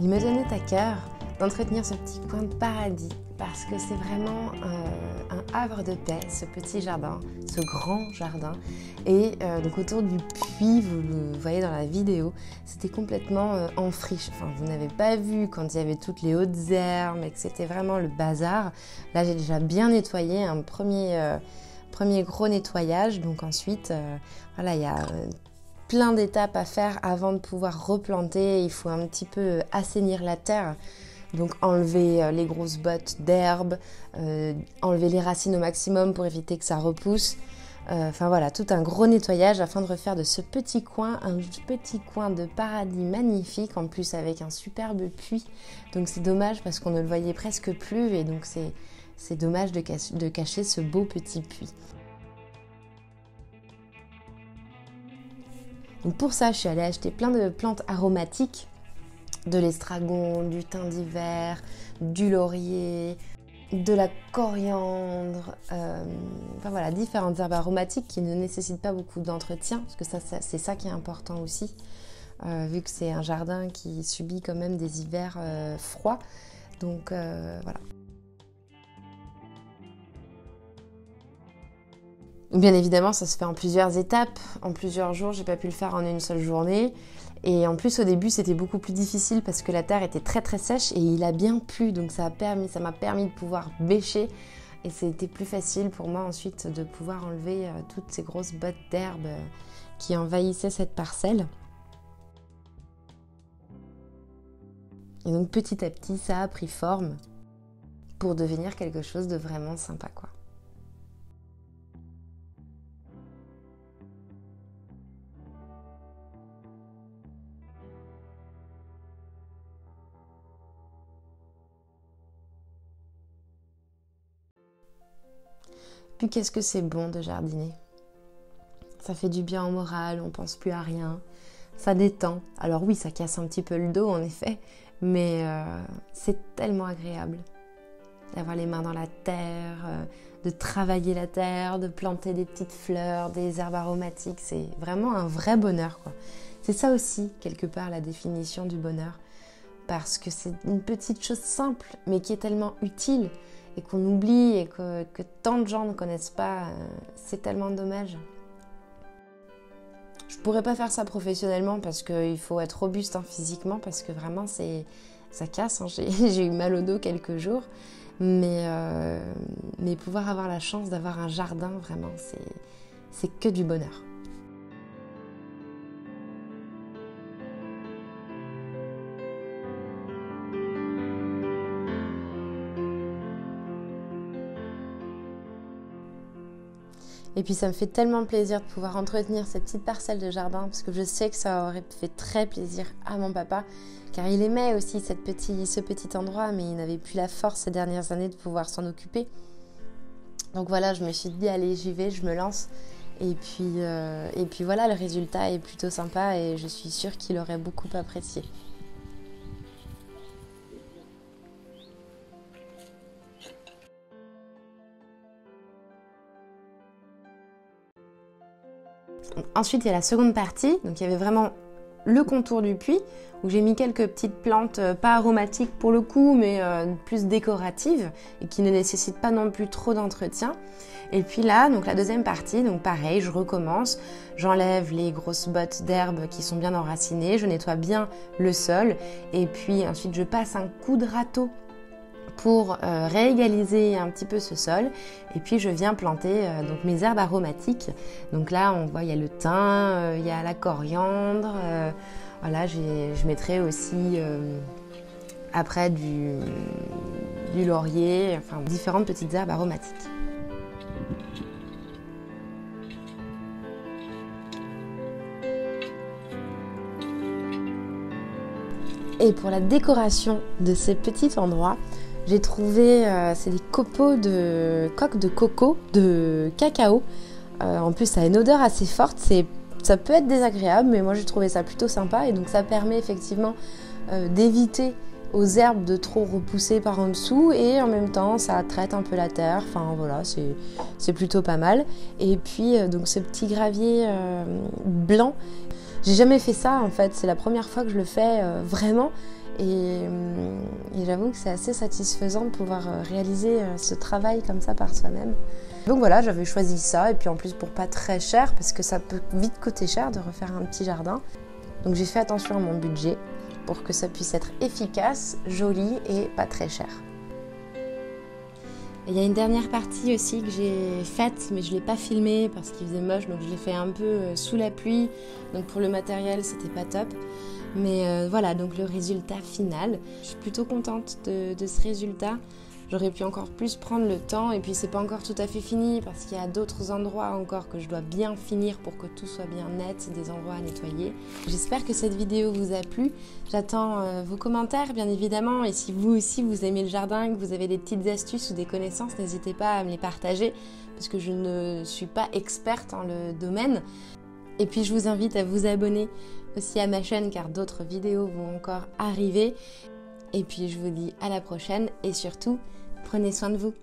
Il me tenait à cœur d'entretenir ce petit coin de paradis parce que c'est vraiment un havre de paix, ce petit jardin, ce grand jardin. Et donc autour du puits, vous le voyez dans la vidéo, c'était complètement en friche. Enfin, vous n'avez pas vu quand il y avait toutes les hautes herbes et que c'était vraiment le bazar. Là, j'ai déjà bien nettoyé un premier gros nettoyage. Donc ensuite, voilà, il y a plein d'étapes à faire avant de pouvoir replanter. Il faut un petit peu assainir la terre. Donc enlever les grosses bottes d'herbe, enlever les racines au maximum pour éviter que ça repousse. Enfin voilà, tout un gros nettoyage afin de refaire de ce petit coin un petit coin de paradis magnifique, en plus avec un superbe puits. Donc c'est dommage parce qu'on ne le voyait presque plus et donc c'est dommage de cacher ce beau petit puits. Donc pour ça, je suis allée acheter plein de plantes aromatiques. De l'estragon, du thym d'hiver, du laurier, de la coriandre, enfin voilà, différentes herbes aromatiques qui ne nécessitent pas beaucoup d'entretien, parce que c'est ça qui est important aussi, vu que c'est un jardin qui subit quand même des hivers froids. Donc voilà. Bien évidemment, ça se fait en plusieurs étapes, en plusieurs jours. J'ai pas pu le faire en une seule journée. Et en plus, au début, c'était beaucoup plus difficile parce que la terre était très très sèche et il a bien plu. Donc ça m'a permis de pouvoir bêcher. Et c'était plus facile pour moi ensuite de pouvoir enlever toutes ces grosses bottes d'herbe qui envahissaient cette parcelle. Et donc petit à petit, ça a pris forme pour devenir quelque chose de vraiment sympa, quoi. Puis qu'est-ce que c'est bon de jardiner. Ça fait du bien au moral, on pense plus à rien, ça détend. Alors oui, ça casse un petit peu le dos en effet, mais c'est tellement agréable d'avoir les mains dans la terre, de travailler la terre, de planter des petites fleurs, des herbes aromatiques. C'est vraiment un vrai bonheur, quoi. C'est ça aussi, quelque part, la définition du bonheur. Parce que c'est une petite chose simple, mais qui est tellement utile et qu'on oublie et que tant de gens ne connaissent pas. C'est tellement dommage. Je pourrais pas faire ça professionnellement parce qu'il faut être robuste physiquement, parce que vraiment ça casse. J'ai eu mal au dos quelques jours. Mais pouvoir avoir la chance d'avoir un jardin, vraiment, c'est que du bonheur. Et puis ça me fait tellement plaisir de pouvoir entretenir cette petite parcelle de jardin parce que je sais que ça aurait fait très plaisir à mon papa car il aimait aussi ce petit endroit mais il n'avait plus la force ces dernières années de pouvoir s'en occuper. Donc voilà, je me suis dit allez j'y vais, je me lance et puis voilà, le résultat est plutôt sympa et je suis sûre qu'il aurait beaucoup apprécié. Ensuite, il y a la seconde partie, donc il y avait vraiment le contour du puits où j'ai mis quelques petites plantes, pas aromatiques pour le coup, mais plus décoratives et qui ne nécessitent pas non plus trop d'entretien. Et puis là, donc la deuxième partie, donc pareil, je recommence, j'enlève les grosses bottes d'herbe qui sont bien enracinées, je nettoie bien le sol et puis ensuite je passe un coup de râteau pour réégaliser un petit peu ce sol et puis je viens planter donc mes herbes aromatiques. Donc là on voit il y a le thym, il y a la coriandre, voilà, je mettrai aussi après du laurier, enfin différentes petites herbes aromatiques. Et pour la décoration de ces petits endroits, j'ai trouvé, c'est des copeaux de coques de coco, de cacao. En plus, ça a une odeur assez forte. Ça peut être désagréable, mais moi j'ai trouvé ça plutôt sympa. Et donc ça permet effectivement d'éviter aux herbes de trop repousser par en dessous. Et en même temps, ça traite un peu la terre. Enfin voilà, c'est plutôt pas mal. Et puis donc ce petit gravier blanc. J'ai jamais fait ça en fait. C'est la première fois que je le fais vraiment. et j'avoue que c'est assez satisfaisant de pouvoir réaliser ce travail comme ça par soi-même. Donc voilà, j'avais choisi ça et puis en plus pour pas très cher parce que ça peut vite coûter cher de refaire un petit jardin. Donc j'ai fait attention à mon budget pour que ça puisse être efficace, joli et pas très cher. Il y a une dernière partie aussi que j'ai faite, mais je ne l'ai pas filmée parce qu'il faisait moche, donc je l'ai fait un peu sous la pluie. Donc pour le matériel, c'était pas top. Mais voilà, donc le résultat final. Je suis plutôt contente de ce résultat. J'aurais pu encore plus prendre le temps et puis c'est pas encore tout à fait fini parce qu'il y a d'autres endroits encore que je dois bien finir pour que tout soit bien net, c'est des endroits à nettoyer. J'espère que cette vidéo vous a plu. J'attends vos commentaires bien évidemment et si vous aussi vous aimez le jardin, que vous avez des petites astuces ou des connaissances, n'hésitez pas à me les partager parce que je ne suis pas experte dans le domaine. Et puis je vous invite à vous abonner aussi à ma chaîne car d'autres vidéos vont encore arriver. Et puis je vous dis à la prochaine et surtout, prenez soin de vous.